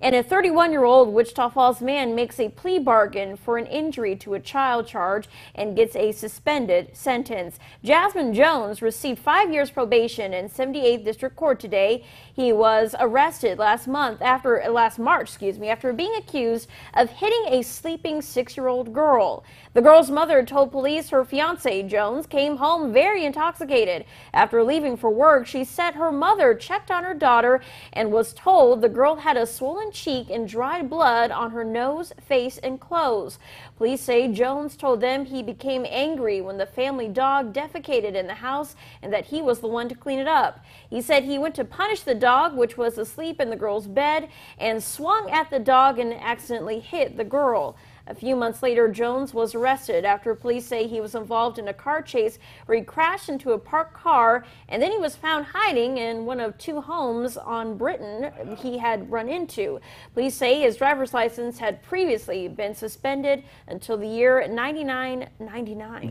And a 31-year-old Wichita Falls man makes a plea bargain for an injury to a child charge and gets a suspended sentence. Jasmine Jones received 5 years probation in 78th District Court today. He was arrested last March, after being accused of hitting a sleeping 6-year-old girl. The girl's mother told police her fiance, Jones, came home very intoxicated. After leaving for work, she said her mother checked on her daughter and was told the girl had a swollen cheek and dried blood on her nose, face, and clothes. Police say Jones told them he became angry when the family dog defecated in the house and that he was the one to clean it up. He said he went to punish the dog, which was asleep in the girl's bed, and swung at the dog and accidentally hit the girl. A few months later, Jones was arrested after police say he was involved in a car chase where he crashed into a parked car, and then he was found hiding in one of 2 homes on Britain he had run into. Police say his driver's license had previously been suspended until the year 1999.